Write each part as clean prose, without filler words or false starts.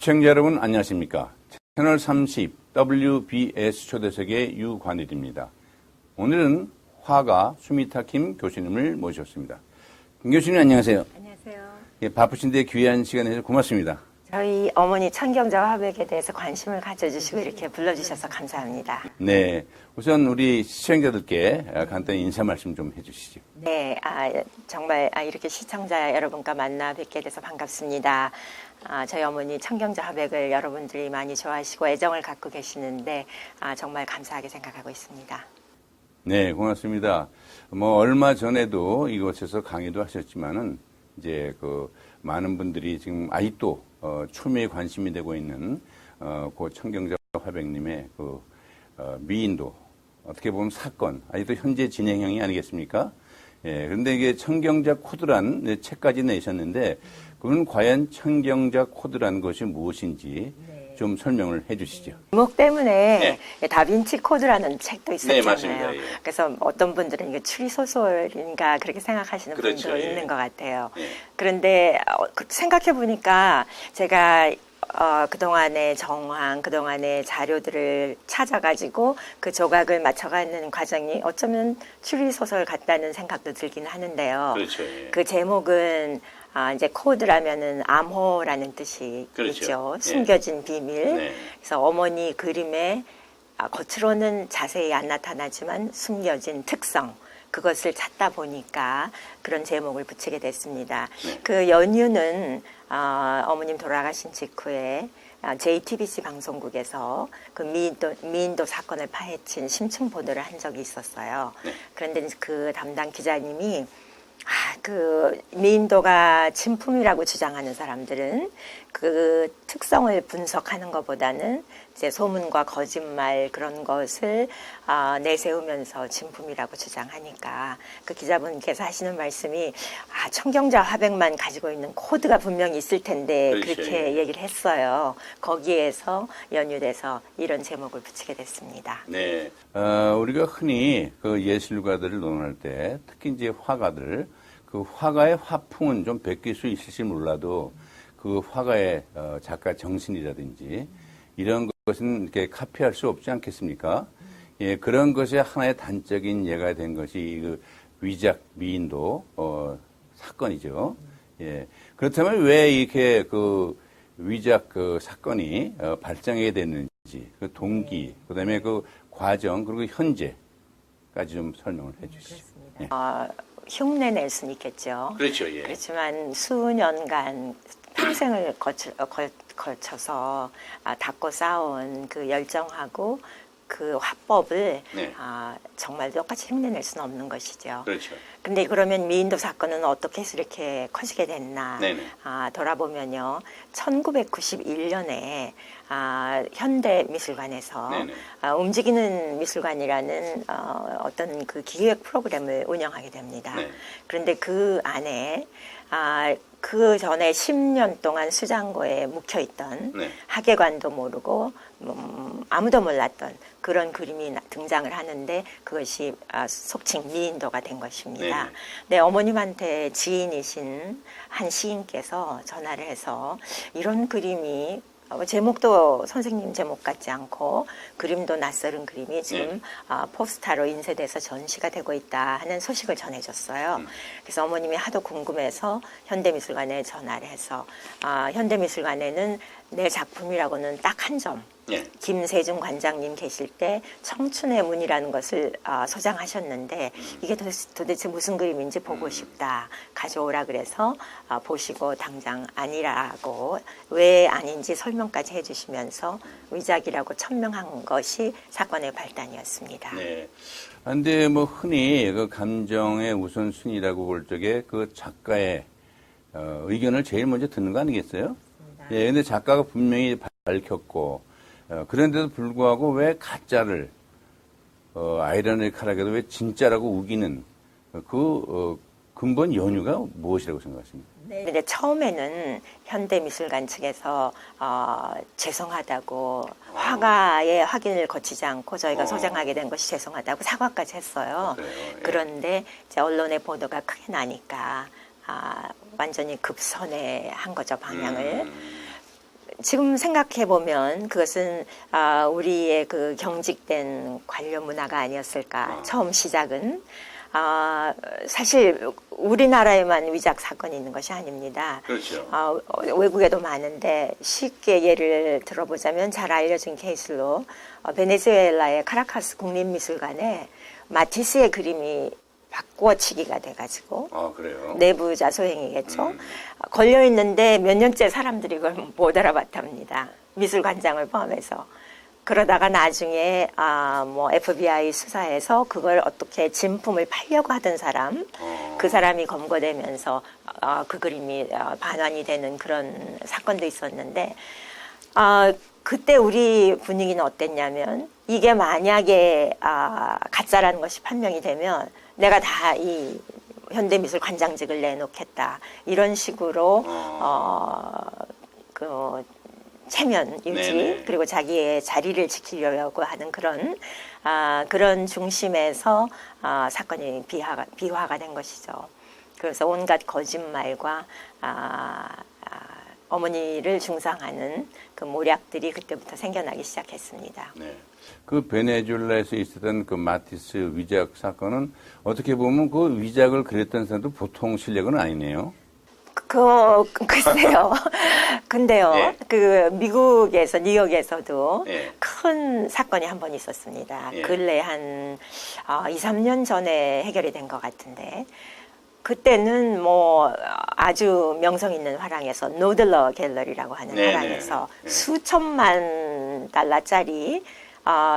시청자 여러분 안녕하십니까? 채널 30 WBS 초대석의 유관일입니다. 오늘은 화가 수미타 김 교수님을 모셨습니다. 김 교수님 안녕하세요. 안녕하세요. 예, 바쁘신데 귀한 시간 내주셔서 고맙습니다. 저희 어머니 청경자 화백에 대해서 관심을 가져주시고 이렇게 불러주셔서 감사합니다. 네, 우선 우리 시청자들께 간단히 인사 말씀 좀 해주시죠. 네, 정말 이렇게 시청자 여러분과 만나 뵙게 돼서 반갑습니다. 저희 어머니 청경자 화백을 여러분들이 많이 좋아하시고 애정을 갖고 계시는데 정말 감사하게 생각하고 있습니다. 네, 고맙습니다. 얼마 전에도 이곳에서 강의도 하셨지만은 이제 많은 분들이 지금 아직도 추미에 관심이 되고 있는 고 청경자 화백님의 미인도 어떻게 보면 사건 아직도 현재 진행형이 아니겠습니까? 예, 그런데 이게 청경자 코드란 책까지 내셨는데 그건 과연 청경자 코드라는 것이 무엇인지 좀 설명을 해주시죠. 제목 때문에 다빈치 코드라는 책도 있었잖아요. 네, 맞습니다. 예. 그래서 어떤 분들은 이게 추리소설인가 그렇게 생각하시는 그렇죠, 분도 예. 있는 것 같아요. 예. 그런데 생각해 보니까 제가 그동안의 정황, 그동안의 자료들을 찾아가지고 그 조각을 맞춰가는 과정이 어쩌면 추리소설 같다는 생각도 들긴 하는데요. 그렇죠. 예. 그 제목은 이제 코드라면은 암호라는 뜻이 그렇죠. 있죠. 예. 숨겨진 비밀. 네. 그래서 어머니 그림에 겉으로는 자세히 안 나타나지만 숨겨진 특성. 그것을 찾다 보니까 그런 제목을 붙이게 됐습니다. 네. 그 연유는 어머님 돌아가신 직후에 JTBC 방송국에서 그 미인도 사건을 파헤친 심층 보도를 한 적이 있었어요. 네. 그런데 그 담당 기자님이 그 미인도가 진품이라고 주장하는 사람들은 그 특성을 분석하는 것보다는 이제 소문과 거짓말 그런 것을 내세우면서 진품이라고 주장하니까 그 기자분께서 하시는 말씀이 청경자 화백만 가지고 있는 코드가 분명히 있을 텐데 그렇죠. 그렇게 얘기를 했어요. 거기에서 연유돼서 이런 제목을 붙이게 됐습니다. 네, 우리가 흔히 그 예술가들을 논할 때 특히 이제 화가들 그 화가의 화풍은 좀 베낄 수 있을지 몰라도 그 화가의 작가 정신이라든지 이런 것은 이렇게 카피할 수 없지 않겠습니까? 예, 그런 것의 하나의 단적인 예가 된 것이 그 위작 미인도 사건이죠. 예, 그렇다면 왜 이렇게 그 위작 그 사건이 발생하게 됐는지 그 동기, 그다음에 그 과정 그리고 현재까지 좀 설명을 해주시죠. 예. 흉내 낼 수는 있겠죠. 그렇죠, 예. 그렇지만 수년간 평생을 걸쳐서 닦고 쌓아온 그 열정하고 그 화법을 네. 정말 똑같이 흉내낼 수는 없는 것이죠. 그렇죠. 근데 그러면 미인도 사건은 어떻게 해서 이렇게 커지게 됐나 네네. 돌아보면요. 1991년에 현대미술관에서 네네. 움직이는 미술관이라는 어떤 그 기획 프로그램을 운영하게 됩니다. 네. 그런데 그 안에 그 전에 10년 동안 수장고에 묵혀있던 네. 학예관도 모르고 아무도 몰랐던 그런 그림이 등장을 하는데 그것이 속칭 미인도가 된 것입니다. 네. 네, 어머님한테 지인이신 한 시인께서 전화를 해서 이런 그림이 제목도 선생님 제목 같지 않고 그림도 낯설은 그림이 지금 포스타로 인쇄돼서 전시가 되고 있다 하는 소식을 전해줬어요. 그래서 어머님이 하도 궁금해서 현대미술관에 전화를 해서 현대미술관에는 내 작품이라고는 딱 한 점. 김세중 관장님 계실 때 청춘의 문이라는 것을 소장하셨는데 이게 도대체 무슨 그림인지 보고 싶다. 가져오라 그래서 보시고 당장 아니라고 왜 아닌지 설명까지 해주시면서 위작이라고 천명한 것이 사건의 발단이었습니다. 네. 그런데 흔히 그 감정의 우선순위라고 볼 적에 그 작가의 의견을 제일 먼저 듣는 거 아니겠어요? 예, 근데 작가가 분명히 밝혔고 그런데도 불구하고 왜 가짜를 아이러니컬하게도 왜 진짜라고 우기는 그 근본 연유가 무엇이라고 생각하십니까? 네. 근데 처음에는 현대미술관 측에서 죄송하다고 화가의 확인을 거치지 않고 저희가 소장하게 된 것이 죄송하다고 사과까지 했어요. 예. 그런데 이제 언론의 보도가 크게 나니까 완전히 급선회한 거죠, 방향을. 지금 생각해 보면 그것은 우리의 그 경직된 관료 문화가 아니었을까. 처음 시작은 사실 우리나라에만 위작 사건이 있는 것이 아닙니다. 그렇죠. 외국에도 많은데 쉽게 예를 들어보자면 잘 알려진 케이스로 베네수엘라의 카라카스 국립미술관에 마티스의 그림이 바꿔치기가 돼가지고 그래요? 내부자 소행이겠죠. 걸려 있는데 몇 년째 사람들이 그걸 못 알아봤답니다. 미술관장을 포함해서. 그러다가 나중에 뭐 FBI 수사에서 그걸 어떻게 진품을 팔려고 하던 사람, 그 사람이 검거되면서 그 그림이 반환이 되는 그런 사건도 있었는데 그때 우리 분위기는 어땠냐면 이게 만약에 가짜라는 것이 판명이 되면 내가 다 이 현대미술 관장직을 내놓겠다 이런 식으로 그 체면 유지 네네. 그리고 자기의 자리를 지키려고 하는 그런 중심에서 사건이 비화가 된 것이죠. 그래서 온갖 거짓말과 어머니를 중상하는 그 모략들이 그때부터 생겨나기 시작했습니다. 네. 그 베네수엘라에서 있었던 그 마티스 위작 사건은 어떻게 보면 그 위작을 그렸던 사람도 보통 실력은 아니네요. 글쎄요. 근데요, 예. 그 미국에서 뉴욕에서도 예. 큰 사건이 한 번 있었습니다. 예. 근래 한 2, 3년 전에 해결이 된 것 같은데 그때는 뭐 아주 명성 있는 화랑에서 노들러 갤러리라고 하는 네네. 화랑에서 네. 수천만 달러짜리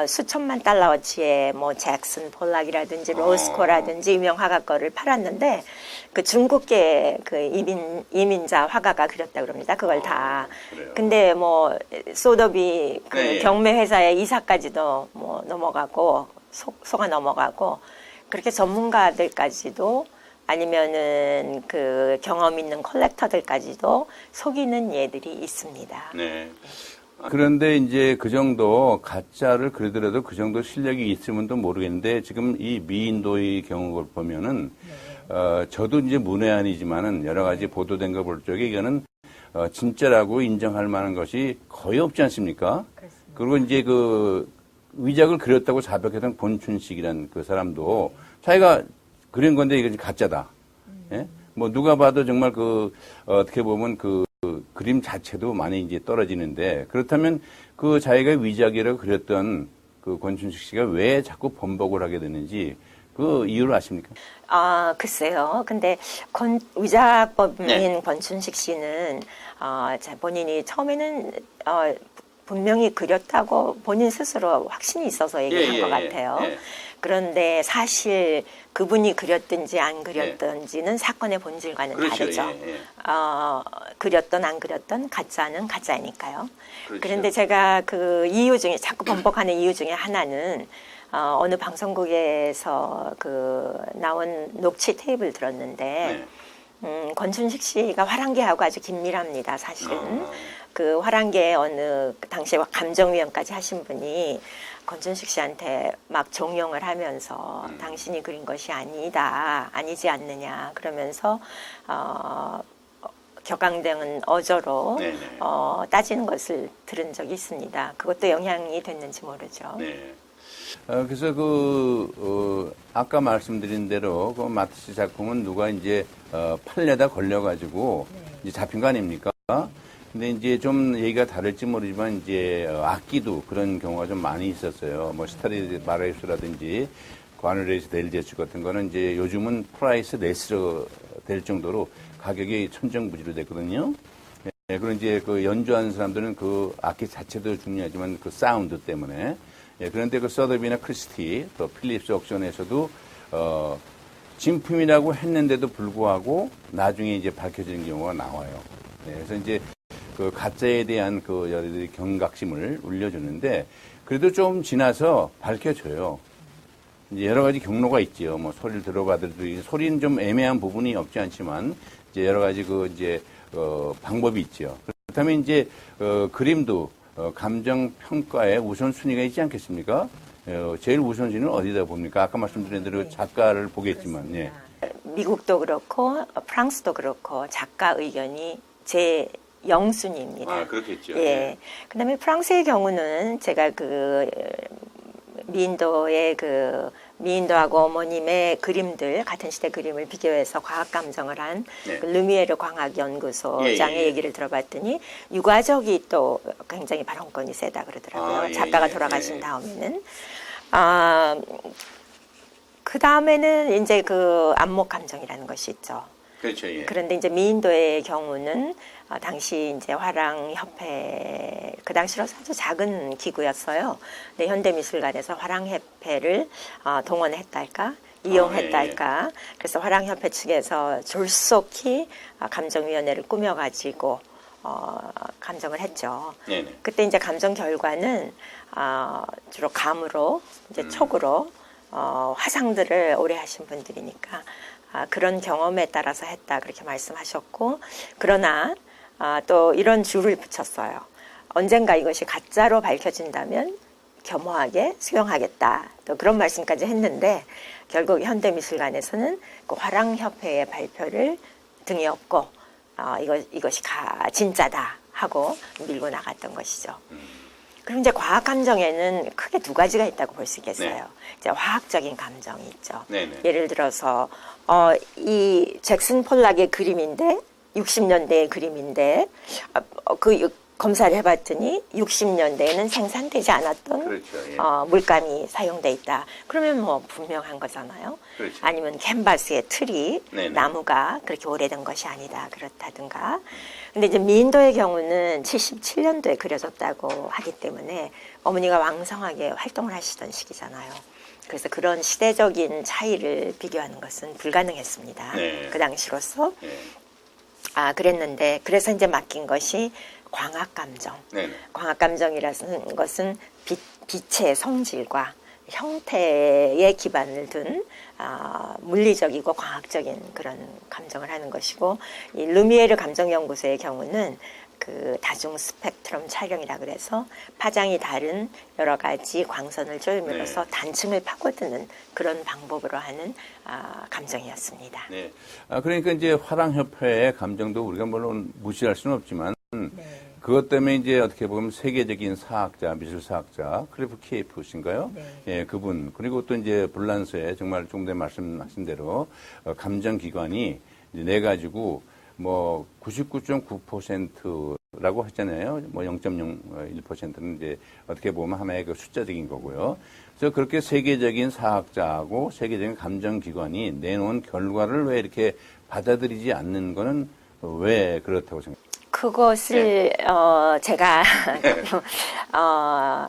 수천만 달러어치의 뭐 잭슨 폴락이라든지 로스코라든지 유명 화가 거를 팔았는데 그 중국계 그 이민자 화가가 그렸다 그럽니다. 그걸 다. 그래요? 근데 뭐 소더비 그 네. 경매 회사의 이사까지도 뭐 넘어가고 속아 넘어가고 그렇게 전문가들까지도 아니면은 그 경험 있는 컬렉터들까지도 속이는 예들이 있습니다. 네. 그런데 이제 그 정도 가짜를 그리더라도 그 정도 실력이 있으면 또 모르겠는데 지금 이 미인도의 경우를 보면은 저도 이제 문외한이지만은 여러 가지 보도된 거 볼 적에 이거는 진짜라고 인정할 만한 것이 거의 없지 않습니까? 그렇습니다. 그리고 이제 그 위작을 그렸다고 자백했던 권춘식이라는 그 사람도 자기가 그린 건데 이게 가짜다. 예? 뭐 누가 봐도 정말 그 어떻게 보면 그 그림 자체도 많이 이제 떨어지는데 그렇다면 그 자기가 위작이라고 그렸던 그 권춘식 씨가 왜 자꾸 번복을 하게 되는지 그 이유를 아십니까? 글쎄요. 근데 위작범인 네. 권춘식 씨는 본인이 처음에는 분명히 그렸다고 본인 스스로 확신이 있어서 얘기한 것 같아요. 예. 그런데 사실 그분이 그렸든지 안 그렸든지는 사건의 본질과는 그렇죠. 다르죠. 예. 그렸던 안 그렸던 가짜는 가짜니까요. 그렇죠. 그런데 제가 그 이유 중에 자꾸 번복하는 이유 중에 하나는 어느 방송국에서 그 나온 녹취 테이프를 들었는데 권춘식 씨가 화랑계하고 아주 긴밀합니다. 사실은 그 화랑계 어느 당시에 감정위원까지 하신 분이 권춘식 씨한테 막 종용을 하면서 당신이 그린 것이 아니지 않느냐 그러면서 격앙되는 어조로 따지는 것을 들은 적이 있습니다. 그것도 영향이 됐는지 모르죠. 네. 그래서 아까 말씀드린 대로 그 마티스 작품은 누가 이제 팔려다 걸려가지고 이제 잡힌 거 아닙니까? 근데 이제 좀 얘기가 다를지 모르지만 이제 악기도 그런 경우가 좀 많이 있었어요. 뭐 스타디 마레이스라든지 과누레이스 델제츠 같은 거는 이제 요즘은 프라이스 레스로 될 정도로 가격이 천정부지로 됐거든요. 예, 그런 이제 그 연주하는 사람들은 그 악기 자체도 중요하지만 그 사운드 때문에. 예, 그런데 그 서더비나 크리스티, 또 필립스 옥션에서도 진품이라고 했는데도 불구하고 나중에 이제 밝혀지는 경우가 나와요. 예, 그래서 이제 그 가짜에 대한 그 여러들이 경각심을 울려주는데 그래도 좀 지나서 밝혀져요. 이제 여러 가지 경로가 있지요. 뭐 소리를 들어봐도 소리는 좀 애매한 부분이 없지 않지만 이제 여러 가지 방법이 있지요. 그렇다면 이제 그림도 감정 평가의 우선순위가 있지 않겠습니까? 제일 우선순위는 어디다 봅니까? 아까 말씀드린 대로 작가를 보겠지만, 예. 미국도 그렇고 프랑스도 그렇고 작가 의견이 영순이입니다. 아, 그렇겠죠. 예. 그다음에 프랑스의 경우는 제가 미인도하고 어머님의 그림들, 같은 시대 그림을 비교해서 과학 감정을 한 네. 그 르미에르 광학연구소장의 예, 예. 얘기를 들어봤더니 유가족이 또 굉장히 발언권이 세다 그러더라고요. 예, 작가가 예, 돌아가신 예. 다음에는. 그 다음에는 이제 그 안목 감정이라는 것이 있죠. 그렇죠. 예. 그런데 이제 미인도의 경우는 당시 이제 화랑협회, 그 당시로 아주 작은 기구였어요. 근데 현대미술관에서 화랑협회를 동원했달까? 이용했달까? 그래서 화랑협회 측에서 졸속히 감정위원회를 꾸며가지고 감정을 했죠. 네네. 그때 이제 감정 결과는 주로 감으로, 이제 촉으로 화상들을 오래 하신 분들이니까 그런 경험에 따라서 했다 그렇게 말씀하셨고, 그러나 또 이런 줄을 붙였어요. 언젠가 이것이 가짜로 밝혀진다면 겸허하게 수용하겠다. 또 그런 말씀까지 했는데 결국 현대미술관에서는 그 화랑협회의 발표를 등에 업고 이것이 진짜다 하고 밀고 나갔던 것이죠. 그럼 이제 과학 감정에는 크게 두 가지가 있다고 볼 수 있겠어요. 네. 이제 화학적인 감정이 있죠. 네네. 예를 들어서 이 잭슨 폴락의 그림인데 60년대의 그림인데 검사를 해봤더니 60년대에는 생산되지 않았던 그렇죠. 예. 물감이 사용돼 있다. 그러면 뭐 분명한 거잖아요. 그렇죠. 아니면 캔버스의 틀이 네네. 나무가 그렇게 오래된 것이 아니다 그렇다든가. 근데 이제 미인도의 경우는 77년도에 그려졌다고 하기 때문에 어머니가 왕성하게 활동을 하시던 시기잖아요. 그래서 그런 시대적인 차이를 비교하는 것은 불가능했습니다. 네. 그 당시로서. 예. 그랬는데 그래서 이제 맡긴 것이 광학감정. 네네. 광학감정이라는 것은 빛의 성질과 형태에 기반을 둔 물리적이고 과학적인 그런 감정을 하는 것이고, 이 루미에르 감정연구소의 경우는 그 다중 스펙트럼 촬영이라 그래서 파장이 다른 여러 가지 광선을 쪼임으로써 네. 단층을 파고드는 그런 방법으로 하는 감정이었습니다. 네. 그러니까 이제 화랑협회의 감정도 우리가 물론 무시할 수는 없지만 그것 때문에 이제 어떻게 보면 세계적인 사학자, 미술사학자, 클리프 케이프신가요? 네. 예, 그분. 그리고 또 이제 불란서에 정말 조금 전에 말씀하신 대로 감정기관이 이제 내가지고 뭐 99.9%라고 했잖아요. 뭐 0.01%는 이제 어떻게 보면 하나의 그 숫자적인 거고요. 그래서 그렇게 세계적인 사학자하고 세계적인 감정기관이 내놓은 결과를 왜 이렇게 받아들이지 않는 거는 왜 그렇다고 생각해요? 그것을 제가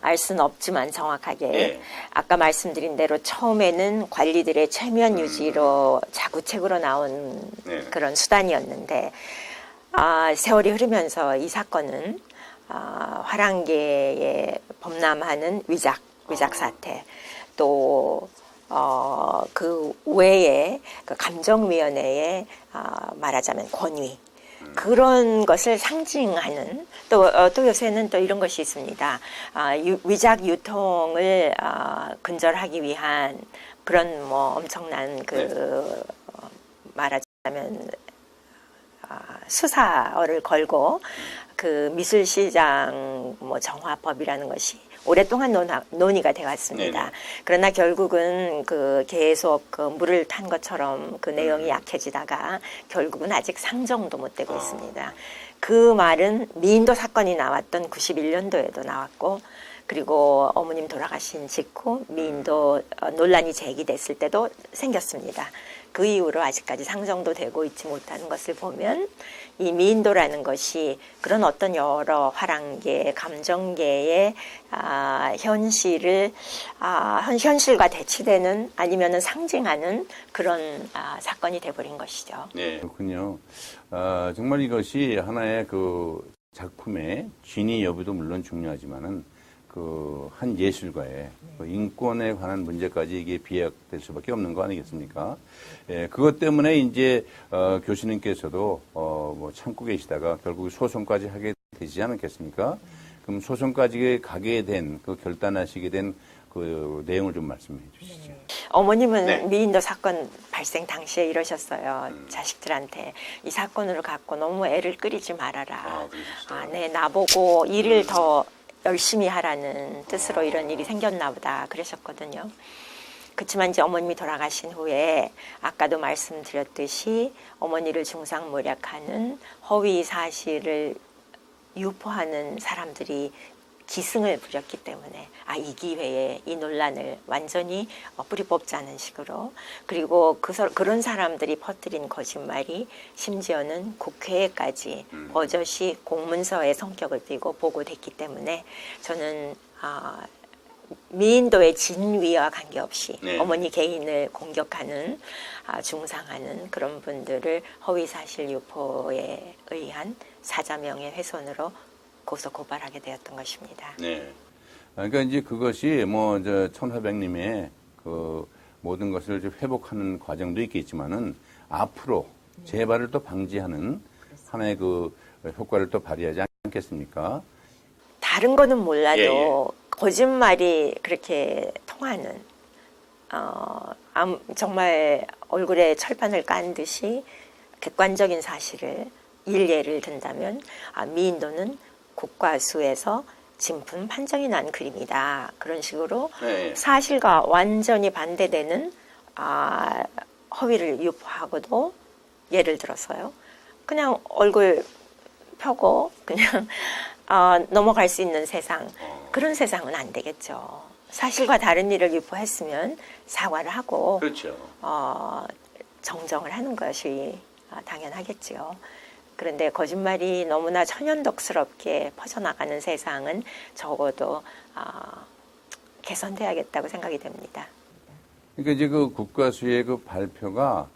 알 수는 없지만 정확하게 네. 아까 말씀드린 대로 처음에는 관리들의 최면 유지로 자구책으로 나온 네. 그런 수단이었는데 세월이 흐르면서 이 사건은 화랑계에 범람하는 위작 사태, 또 그 외에 그 감정위원회의 말하자면 권위, 그런 것을 상징하는 또 요새는 또 이런 것이 있습니다. 위작 유통을 근절하기 위한 그런 뭐 엄청난 말하자면 수사를 걸고 그 미술시장 뭐 정화법이라는 것이 오랫동안 논의가 되어 왔습니다. 네네. 그러나 결국은 계속 물을 탄 것처럼 그 내용이 약해지다가 결국은 아직 상정도 못 되고 있습니다. 그 말은 미인도 사건이 나왔던 91년도에도 나왔고, 그리고 어머님 돌아가신 직후 미인도 논란이 제기됐을 때도 생겼습니다. 그 이후로 아직까지 상정도 되고 있지 못하는 것을 보면 이 미인도라는 것이 그런 어떤 여러 화랑계, 감정계의 현실과 대치되는 아니면은 상징하는 그런 사건이 돼버린 것이죠. 네, 그렇군요. 정말 이것이 하나의 그 작품의 진위 여부도 물론 중요하지만은 한 예술가의 인권에 관한 문제까지 이게 비약될 수밖에 없는 거 아니겠습니까? 예, 그것 때문에 이제 교수님께서도 뭐 참고 계시다가 결국 소송까지 하게 되지 않았겠습니까? 그럼 소송까지 가게 된 결단하시게 된 그 내용을 좀 말씀해 주시죠. 어머님은 네. 미인도 사건 발생 당시에 이러셨어요. 자식들한테 이 사건을 갖고 너무 애를 끓이지 말아라. 그러셨어요? 네, 나보고 일을 더 열심히 하라는 뜻으로 이런 일이 생겼나 보다 그러셨거든요. 그렇지만 이제 어머님이 돌아가신 후에 아까도 말씀드렸듯이 어머니를 중상모략하는 허위 사실을 유포하는 사람들이 기승을 부렸기 때문에 이 기회에 이 논란을 완전히 뿌리 뽑자는 식으로, 그리고 그런 사람들이 퍼뜨린 거짓말이 심지어는 국회에까지 버젓이 공문서의 성격을 띠고 보고됐기 때문에 저는 미인도의 진위와 관계없이 네. 어머니 개인을 공격하는 중상하는 그런 분들을 허위사실 유포에 의한 사자명예훼손으로 고소 고발하게 되었던 것입니다. 네. 그러니까 이제 그것이 천화백님의 그 모든 것을 좀 회복하는 과정도 있겠지만은 앞으로 재발을 또 방지하는 하나의 그 효과를 또 발휘하지 않겠습니까? 다른 거는 몰라도 예. 거짓말이 그렇게 통하는 정말 얼굴에 철판을 깐 듯이 객관적인 사실을 일례를 든다면 미인도는 국과수에서 진품 판정이 난 그림이다. 그런 식으로 네. 사실과 완전히 반대되는 허위를 유포하고도, 예를 들어서요, 그냥 얼굴 펴고 그냥 넘어갈 수 있는 세상, 그런 세상은 안 되겠죠. 사실과 다른 일을 유포했으면 사과를 하고 그렇죠. 정정을 하는 것이 당연하겠지요. 그런데 거짓말이 너무나 천연덕스럽게 퍼져나가는 세상은 적어도 개선돼야겠다고 생각이 됩니다. 그러니까 이제 그 국가수의 그 발표가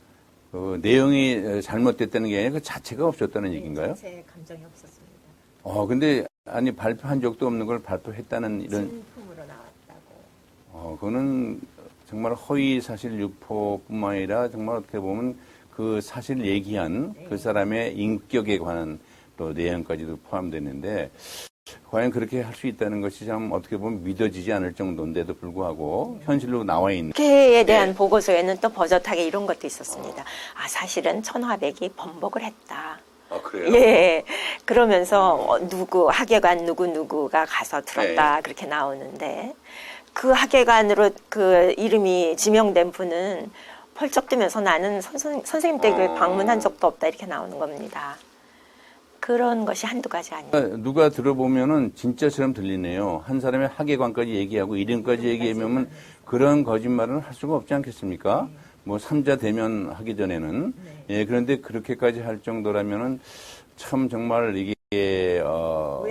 그 내용이 잘못됐다는 게 아니라 그 자체가 없었다는 얘기인가요? 제 감정이 없었습니다. 근데 아니 발표한 적도 없는 걸 발표했다는 이런. 진품으로 나왔다고. 그거는 정말 허위 사실 유포뿐만 아니라 정말 어떻게 보면 그 사실 얘기한 그 사람의 인격에 관한 또 내용까지도 포함되는데, 과연 그렇게 할 수 있다는 것이 참 어떻게 보면 믿어지지 않을 정도인데도 불구하고 현실로 나와 있는. 국회에 대한 보고서에는 또 버젓하게 이런 것도 있었습니다. 사실은 천화백이 번복을 했다. 그래요? 예. 그러면서 하계관 누구누구가 가서 들었다. 그렇게 나오는데, 그 하계관으로 그 이름이 지명된 분은 펄쩍 뛰면서 나는 선생님 댁을 방문한 적도 없다. 이렇게 나오는 겁니다. 그런 것이 한두 가지 아니에요. 누가 들어보면은 진짜처럼 들리네요. 한 사람의 하계관까지 얘기하고 이름까지 얘기하면 그런 거짓말은 할 수가 없지 않겠습니까? 뭐 삼자 대면 하기 전에는. 예, 그런데 그렇게까지 할 정도라면은 참 정말 이게 왜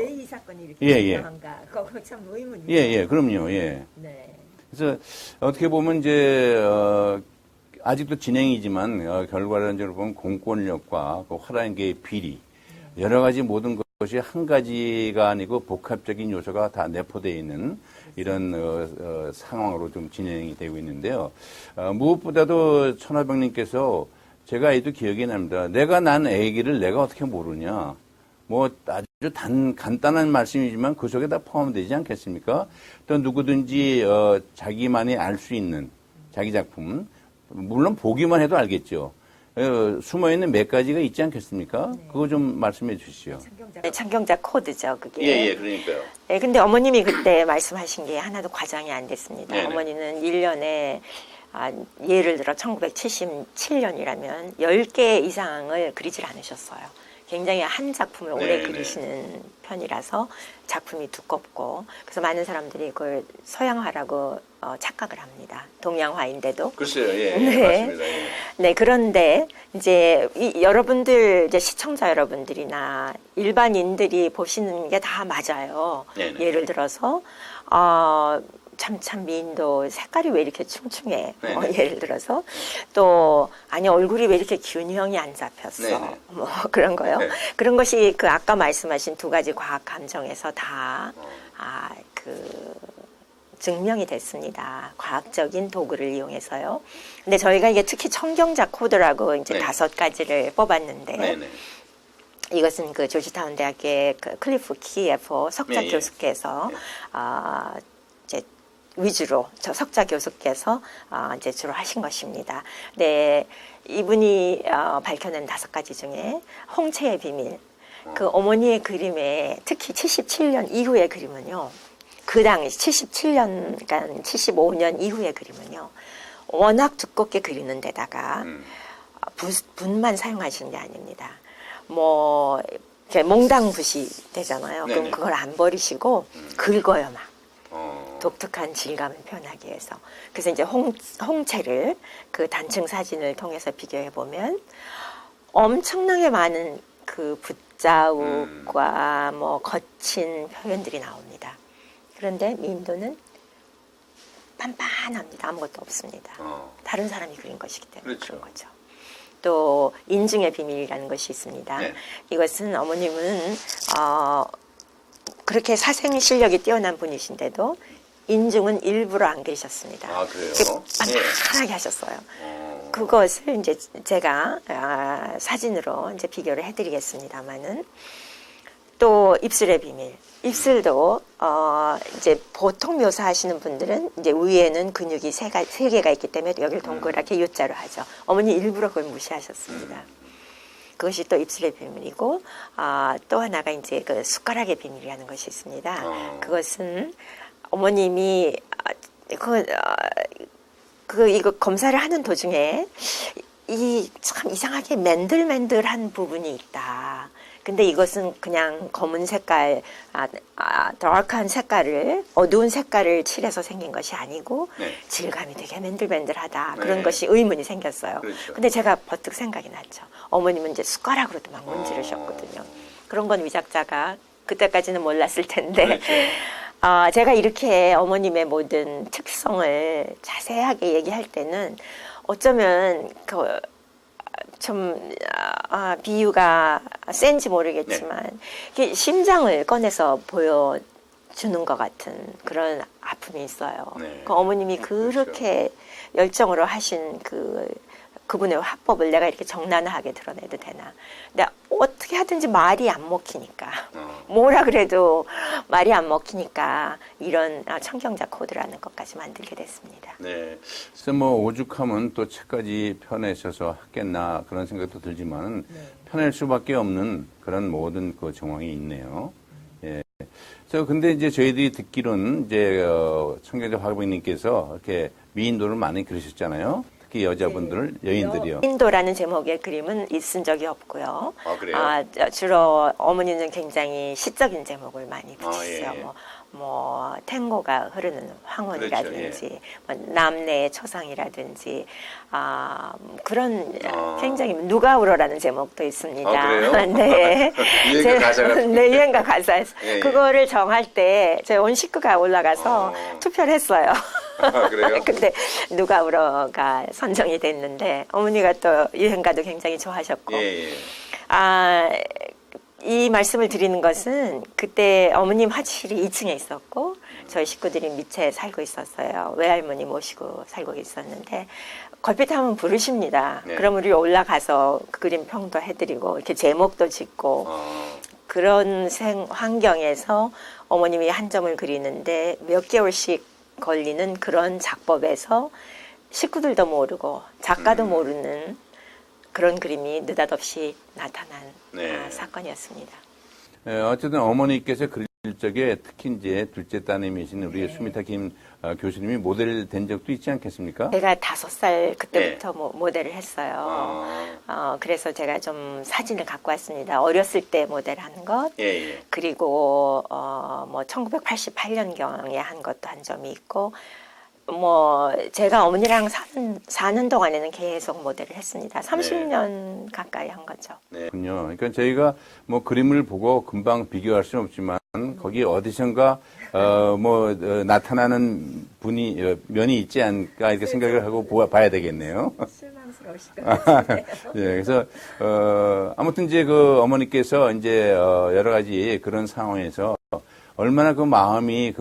이 사건이 이렇게 유명한가? 그거 참 의문이에요. 예, 그럼요. 예. 네. 그래서 어떻게 보면 이제 아직도 진행이지만 결과론적으로 보면 공권력과 그 화랑계의 비리, 여러 가지 모든 것이 한 가지가 아니고 복합적인 요소가 다 내포되어 있는 이런 상황으로 좀 진행이 되고 있는데요. 무엇보다도 천하병님께서 제가 아직도 기억이 납니다. 내가 난 아기를 내가 어떻게 모르냐. 뭐 아주 간단한 말씀이지만 그 속에 다 포함되지 않겠습니까? 또 누구든지 자기만이 알 수 있는 자기 작품, 물론 보기만 해도 알겠죠. 숨어있는 몇 가지가 있지 않겠습니까? 그거 좀 말씀해 주시죠. 창경자 코드죠, 그게. 예, 그러니까요. 네, 근데 어머님이 그때 말씀하신 게 하나도 과장이 안 됐습니다. 네네. 어머니는 1년에 예를 들어 1977년이라면 10개 이상을 그리질 않으셨어요. 굉장히 한 작품을 오래 네네. 그리시는 편이라서 작품이 두껍고, 그래서 많은 사람들이 그걸 서양화라고 착각을 합니다. 동양화인데도. 글쎄요, 예, 네. 맞습니다. 예. 네, 그런데 이제 여러분들, 이제 시청자 여러분들이나 일반인들이 보시는 게 다 맞아요. 네네. 예를 들어서 참 미인도 색깔이 왜 이렇게 충충해? 예를 들어서 또 아니 얼굴이 왜 이렇게 균형이 안 잡혔어? 네네. 뭐 그런 거요. 네. 그런 것이 그 아까 말씀하신 두 가지 과학 감정에서 다 증명이 됐습니다. 과학적인 도구를 이용해서요. 근데 저희가 이게 특히 청경자 코드라고 이제 네. 5가지를 뽑았는데, 네네. 이것은 그 조지타운 대학의 그 클리프 키에프 석좌 예, 예. 교수께서 이제 위주로 저 석자 교수께서 이제 주로 하신 것입니다. 네, 이분이 밝혀낸 5가지 중에 홍채의 비밀, 그 어머니의 그림에 특히 77년 이후의 그림은요. 그 당시 77년, 그러니까 75년 이후의 그림은요. 워낙 두껍게 그리는 데다가 붓만 사용하시는 게 아닙니다. 뭐 이렇게 몽당붓이 되잖아요. 네네. 그럼 그걸 안 버리시고 긁어요 막. 어. 독특한 질감을 표현하기 위해서. 그래서 이제 홍채를 그 단층 사진을 통해서 비교해 보면 엄청나게 많은 그 붓자욱과 뭐 거친 표현들이 나옵니다. 그런데 미인도는 빤빤합니다. 아무것도 없습니다. 다른 사람이 그린 것이기 때문에 그렇죠. 그런 거죠. 또 인중의 비밀이라는 것이 있습니다. 네. 이것은 어머님은 그렇게 사생 실력이 뛰어난 분이신데도 인중은 일부러 안 그리셨습니다. 아, 그래요? 빤빤하게 하셨어요. 그것을 이제 제가 사진으로 이제 비교를 해드리겠습니다만은 또 입술의 비밀. 입술도 이제 보통 묘사하시는 분들은 이제 위에는 근육이 세 개가 있기 때문에 여기를 동그랗게 U자로 하죠. 어머니 일부러 그걸 무시하셨습니다. 그것이 또 입술의 비밀이고 또 하나가 이제 그 숟가락의 비밀이라는 것이 있습니다. 그것은 어머님이 이거 검사를 하는 도중에 이 참 이상하게 맨들맨들한 부분이 있다. 근데 이것은 그냥 검은 색깔, 다크한 색깔을, 어두운 색깔을 칠해서 생긴 것이 아니고, 네. 질감이 되게 맨들맨들하다. 네. 그런 것이 의문이 생겼어요. 그렇죠. 근데 제가 버뜩 생각이 났죠. 어머님은 이제 숟가락으로도 막 문지르셨거든요. 그런 건 위작자가 그때까지는 몰랐을 텐데, 그렇죠. 제가 이렇게 어머님의 모든 특성을 자세하게 얘기할 때는 어쩌면 비유가 센지 모르겠지만 이게 심장을 꺼내서 보여주는 것 같은 그런 아픔이 있어요. 네. 그 어머님이 그렇게 열정으로 하신 그분의 화법을 내가 이렇게 정난하게 드러내도 되나. 근데 어떻게 하든지 말이 안 먹히니까. 뭐라 그래도 말이 안 먹히니까 이런 청경자 코드라는 것까지 만들게 됐습니다. 네. 그래서 뭐 오죽하면 또 책까지 펴내셔서 했겠나 그런 생각도 들지만 펴낼 수밖에 없는 그런 모든 그 정황이 있네요. 예. 그래서 근데 이제 저희들이 듣기로는 이제 청경자 화백님께서 이렇게 미인도를 많이 그리셨잖아요. 특히 여자분들, 여인들이요. 인도라는 제목의 그림은 쓴 적이 없고요. 아, 그래요? 주로 어머니는 굉장히 시적인 제목을 많이 붙이세요. 예. 뭐 탱고가 흐르는 황혼이라든지 뭐 남내의 초상이라든지 그런 굉장히 누가 울어라는 제목도 있습니다. 아, 그래요? 네. 유행가 가사가 네, 유행가 가사에서 예, 예. 그거를 정할 때 저희 온 식구가 올라가서 투표를 했어요. 아, 그래요? 근데 누가 울어가 선정이 됐는데 어머니가 또 유행가도 굉장히 좋아하셨고 예, 예. 이 말씀을 드리는 것은 그때 어머님 화실이 2층에 있었고 저희 식구들이 밑에 살고 있었어요. 외할머니 모시고 살고 있었는데 걸핏 하면 부르십니다. 네. 그럼 우리 올라가서 그 그림 평도 해드리고 이렇게 제목도 짓고 그런 환경에서 어머님이 한 점을 그리는데 몇 개월씩 걸리는 그런 작법에서 식구들도 모르고 작가도 모르는 그런 그림이 느닷없이 나타난 사건이었습니다. 어쨌든 어머니께서 그릴 적에 특히 이제 둘째 따님이신 우리 수미타 김 교수님이 모델 된 적도 있지 않겠습니까? 제가 5살 그때부터 모델을 했어요. 그래서 제가 좀 사진을 갖고 왔습니다. 어렸을 때 모델한 것, 그리고 뭐 1988년경에 한 것도 한 점이 있고, 뭐 제가 어머니랑 사는 동안에는 계속 모델을 했습니다. 30년 가까이 한 거죠. 네. 그러니까 저희가 뭐 그림을 보고 금방 비교할 수는 없지만 거기 어디선가 나타나는 면이 있지 않을까 이렇게 생각을 하고 봐야 되겠네요. 실망스러우실 것 같은데요. 네, 그래서 아무튼 이제 그 어머니께서 이제 여러 가지 그런 상황에서 얼마나 그 마음이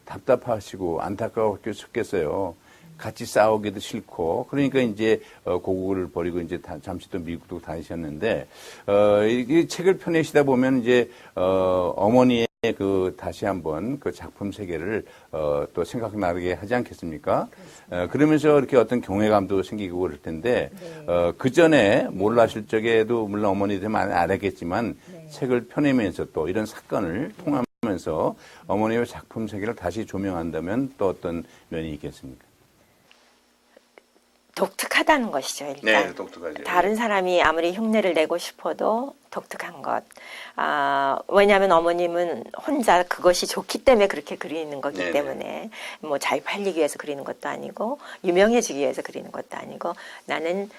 답답하시고 안타까웠겠어요. 같이 싸우기도 싫고 그러니까 이제 고국을 버리고 이제 잠시 또 미국도 다니셨는데 이 책을 펴내시다 보면 이제 어머니의 그 다시 한번 그 작품 세계를 또 생각나게 하지 않겠습니까? 그러면서 이렇게 어떤 경외감도 생기고 그럴 텐데 네. 그 전에 몰랐을 적에도 물론 어머니들 많이 알았겠지만 네. 책을 펴내면서 또 이런 사건을 통하면서 어머니의 작품 세계를 다시 조명한다면 또 어떤 면이 있겠습니까? 독특하다는 것이죠, 일단. 네, 독특하죠. 다른 사람이 아무리 흉내를 내고 싶어도 독특한 것. 왜냐하면 어머님은 혼자 그것이 좋기 때문에 그렇게 그리는 거기 네네. 때문에 뭐 잘 팔리기 위해서 그리는 것도 아니고 유명해지기 위해서 그리는 것도 아니고 나는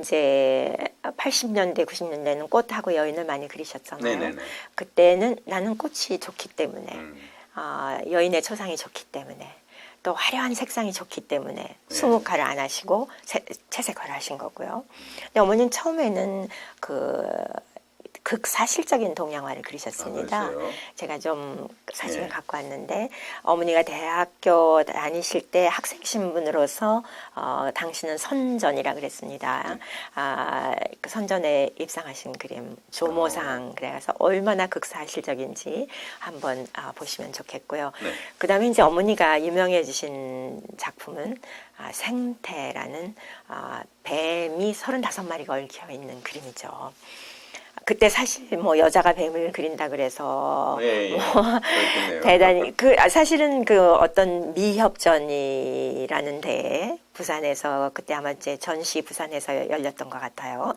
이제 80년대, 90년대는 꽃하고 여인을 많이 그리셨잖아요. 네네네. 그때는 나는 꽃이 좋기 때문에 음. 여인의 초상이 좋기 때문에 또 화려한 색상이 좋기 때문에 수묵화를 안 하시고 채색화를 하신 거고요. 근데 어머니는 처음에는 극사실적인 동양화를 그리셨습니다. 그랬어요? 제가 좀 사진을 네. 갖고 왔는데 어머니가 대학교 다니실 때 학생 신분으로서 당신은 선전이라 그랬습니다. 그 선전에 입상하신 그림 조모상 그래서 얼마나 극사실적인지 한번 보시면 좋겠고요. 네. 그다음에 이제 어머니가 유명해지신 작품은 생태라는 뱀이 35마리가 얽혀 있는 그림이죠. 그때 사실 뭐 여자가 뱀을 그린다 그래서 예, 예. 뭐 그렇겠네요. 대단히 사실은 어떤 미협전이라는 데에 부산에서 그때 아마 이제 전시 부산에서 열렸던 것 같아요.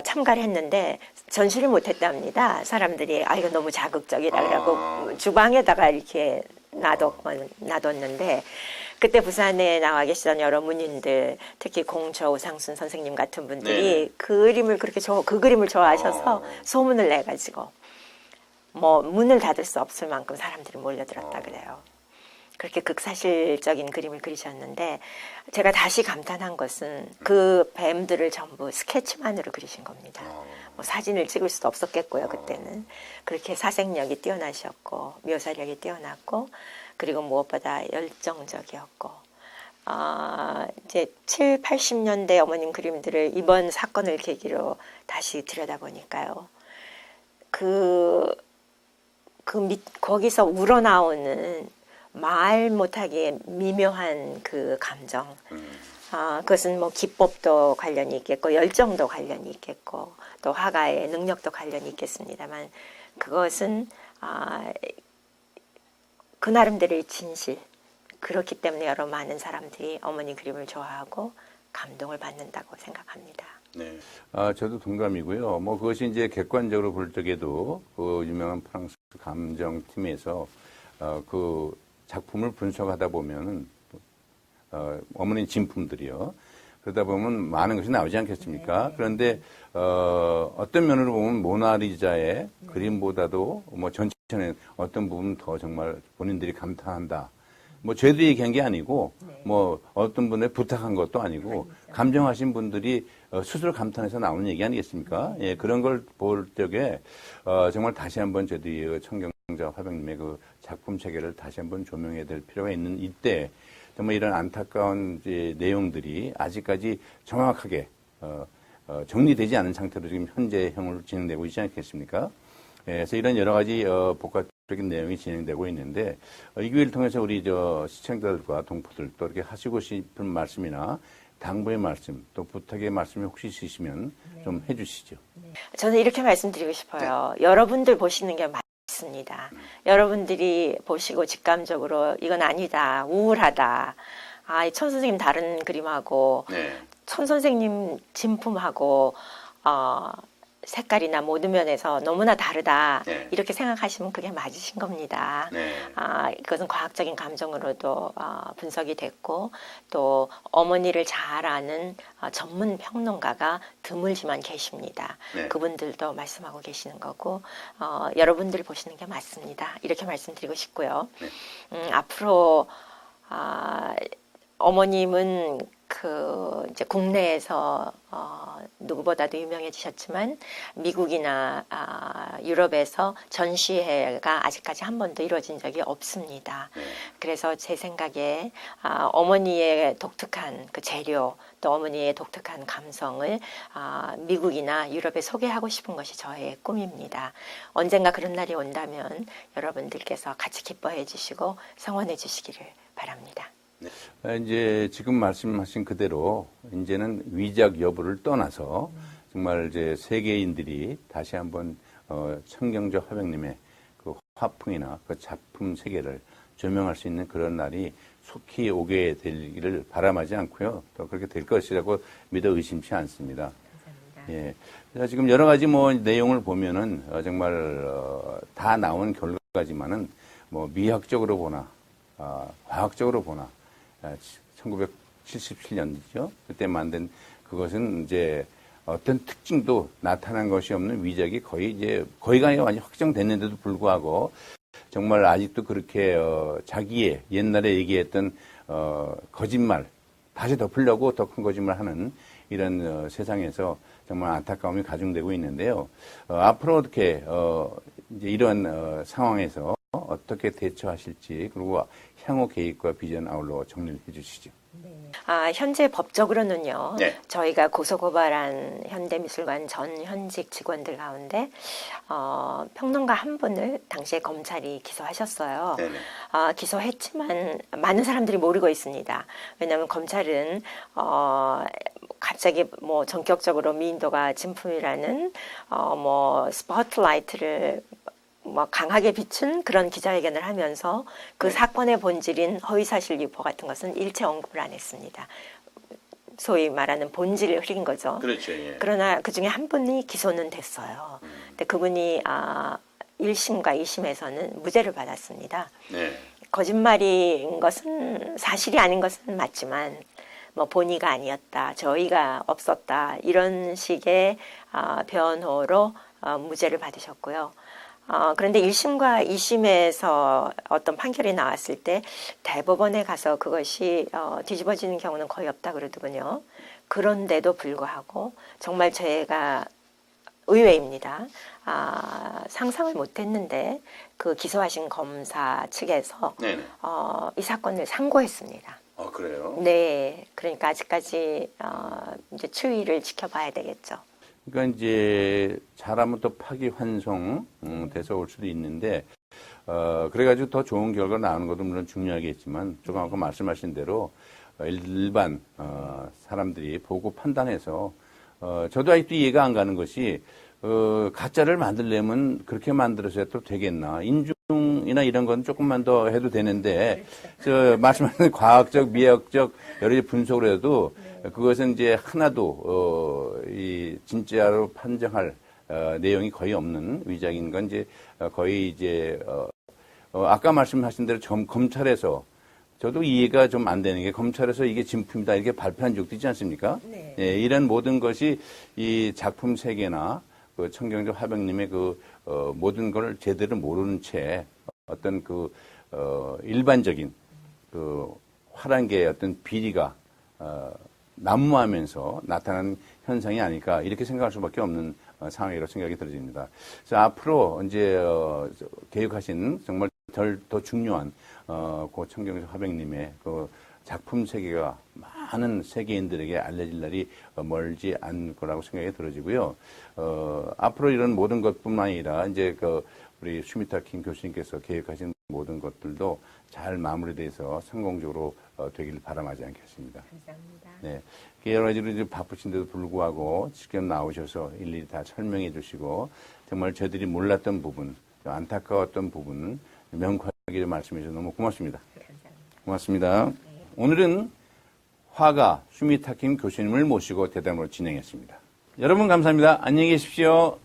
참가를 했는데 전시를 못했답니다. 사람들이 이거 너무 자극적이라 그러고 주방에다가 이렇게 놔뒀는데 그때 부산에 나와 계시던 여러 문인들, 특히 공저 오상순 선생님 같은 분들이 그 그림을 좋아하셔서 소문을 내가지고 뭐 문을 닫을 수 없을 만큼 사람들이 몰려들었다 그래요. 그렇게 극사실적인 그림을 그리셨는데 제가 다시 감탄한 것은 그 뱀들을 전부 스케치만으로 그리신 겁니다. 뭐 사진을 찍을 수도 없었겠고요, 그때는. 그렇게 사색력이 뛰어나셨고 묘사력이 뛰어났고 그리고 무엇보다 열정적이었고 이제 7, 80년대 어머님 그림들을 이번 사건을 계기로 다시 들여다보니까요. 거기서 우러나오는 말 못하기에 미묘한 그 감정. 그것은 뭐 기법도 관련이 있겠고 열정도 관련이 있겠고 또 화가의 능력도 관련이 있겠습니다만 그것은 그 나름대로의 진실. 그렇기 때문에 여러 많은 사람들이 어머니 그림을 좋아하고 감동을 받는다고 생각합니다. 네. 저도 동감이고요. 뭐 그것이 이제 객관적으로 볼 적에도 그 유명한 프랑스 감정팀에서 그 작품을 분석하다 보면은 어머니 진품들이요. 그러다 보면 많은 것이 나오지 않겠습니까? 네. 그런데 어떤 면으로 보면 모나리자의 그림보다도 뭐 전체는 어떤 부분 더 정말 본인들이 감탄한다. 뭐 저희도 얘기한 게 아니고 뭐 어떤 분에 부탁한 것도 아니고 감정하신 분들이 스스로 감탄해서 나오는 얘기 아니겠습니까? 예, 그런 걸 볼 적에 정말 다시 한번 저희들이 청경자 화백님의 그 작품 체계를 다시 한번 조명해야 될 필요가 있는 이때 정말 이런 안타까운 이제 내용들이 아직까지 정확하게 정리되지 않은 상태로 지금 현재형으로 진행되고 있지 않겠습니까? 예, 그래서 이런 여러 가지 복합적인 내용이 진행되고 있는데 이 기회를 통해서 우리 시청자들과 동포들 또 이렇게 하시고 싶은 말씀이나 당부의 말씀 또 부탁의 말씀이 혹시 있으시면 좀 해주시죠. 저는 이렇게 말씀드리고 싶어요. 여러분들 보시는 게 맞습니다. 여러분들이 보시고 직감적으로 이건 아니다, 우울하다. 이 천 선생님 다른 그림하고 천 선생님 진품하고 색깔이나 모든 면에서 너무나 다르다. 이렇게 생각하시면 그게 맞으신 겁니다. 이것은 과학적인 감정으로도 분석이 됐고 또 어머니를 잘 아는 전문 평론가가 드물지만 계십니다. 그분들도 말씀하고 계시는 거고 여러분들 보시는 게 맞습니다. 이렇게 말씀드리고 싶고요. 앞으로 어머님은 이제 국내에서 누구보다도 유명해지셨지만 미국이나 유럽에서 전시회가 아직까지 한 번도 이루어진 적이 없습니다. 그래서 제 생각에 어머니의 독특한 그 재료 또 어머니의 독특한 감성을 미국이나 유럽에 소개하고 싶은 것이 저의 꿈입니다. 언젠가 그런 날이 온다면 여러분들께서 같이 기뻐해 주시고 성원해 주시기를 바랍니다. 이제 지금 말씀하신 그대로 이제는 위작 여부를 떠나서 정말 이제 세계인들이 다시 한번 청경조 화백님의 그 화풍이나 그 작품 세계를 조명할 수 있는 그런 날이 속히 오게 되기를 바람하지 않고요. 또 그렇게 될 것이라고 믿어 의심치 않습니다. 감사합니다. 예. 그래서 지금 여러 가지 뭐 내용을 보면은 정말 다 나온 결과지만은 뭐 미학적으로 보나 과학적으로 보나 1977년이죠. 그때 만든 그것은 이제 어떤 특징도 나타난 것이 없는 위작이 거의가 완전 확정됐는데도 불구하고 정말 아직도 그렇게 자기의 옛날에 얘기했던 거짓말 다시 덮으려고 더 큰 거짓말 하는 이런 세상에서 정말 안타까움이 가중되고 있는데요. 앞으로 어떻게 이제 이런 상황에서 어떻게 대처하실지 그리고 향후 계획과 비전 아울러 정리를 해주시죠. 현재 법적으로는요. 네. 저희가 고소고발한 현대미술관 전 현직 직원들 가운데 평론가 한 분을 당시에 검찰이 기소하셨어요. 기소했지만 많은 사람들이 모르고 있습니다. 왜냐하면 검찰은 갑자기 뭐 전격적으로 미인도가 진품이라는 뭐 스포트라이트를 뭐 강하게 비춘 그런 기자회견을 하면서 그 사건의 본질인 허위사실 유포 같은 것은 일체 언급을 안 했습니다. 소위 말하는 본질을 흐린 거죠. 그렇죠. 예. 그러나 그 중에 한 분이 기소는 됐어요. 근데 그분이 1심과 2심에서는 무죄를 받았습니다. 네. 거짓말인 것은 사실이 아닌 것은 맞지만 뭐 본의가 아니었다, 저희가 없었다 이런 식의 변호로 무죄를 받으셨고요. 그런데 1심과 2심에서 어떤 판결이 나왔을 때 대법원에 가서 그것이 뒤집어지는 경우는 거의 없다 그러더군요. 그런데도 불구하고 정말 제가 의외입니다. 상상을 못했는데 그 기소하신 검사 측에서 이 사건을 상고했습니다. 그래요? 네, 그러니까 아직까지 이제 추이를 지켜봐야 되겠죠. 그러니까 이제 잘하면 또 파기환송 돼서 올 수도 있는데 그래가지고 더 좋은 결과 나오는 것도 물론 중요하겠지만 조금 아까 말씀하신 대로 일반 사람들이 보고 판단해서 저도 아직도 이해가 안 가는 것이 가짜를 만들려면 그렇게 만들어서야 또 되겠나. 인중이나 이런 건 조금만 더 해도 되는데, 말씀하신 과학적, 미학적 여러 가지 분석을 해도 그것은 이제 하나도, 진짜로 판정할, 내용이 거의 없는 위작인 건 이제 거의 이제, 아까 말씀하신 대로 검찰에서 저도 이해가 좀 안 되는 게 검찰에서 이게 진품이다 이렇게 발표한 적도 있지 않습니까? 네. 예, 이런 모든 것이 이 작품 세계나 그 청경조 화백님의 그 모든 걸 제대로 모르는 채 어떤 일반적인 그 화랑계의 어떤 비리가 난무하면서 나타나는 현상이 아닐까 이렇게 생각할 수밖에 없는 상황이라고 생각이 들어집니다. 그래서 앞으로 이제 계획하신 정말 더 중요한 고 청경조 화백님의 그 작품 세계가 많은 세계인들에게 알려질 날이 멀지 않을 거라고 생각이 들어지고요. 앞으로 이런 모든 것뿐만 아니라 이제 우리 슈미타 킹 교수님께서 계획하신 모든 것들도 잘 마무리돼서 성공적으로 되길 바람하지 않겠습니다. 감사합니다. 네. 여러 가지로 이제 바쁘신데도 불구하고 직접 나오셔서 일일이 다 설명해 주시고 정말 저희들이 몰랐던 부분, 안타까웠던 부분 명쾌하게 말씀해 주셔서 너무 고맙습니다. 감사합니다. 고맙습니다. 오늘은 화가 슈미타 킴 교수님을 모시고 대담으로 진행했습니다. 여러분 감사합니다. 안녕히 계십시오.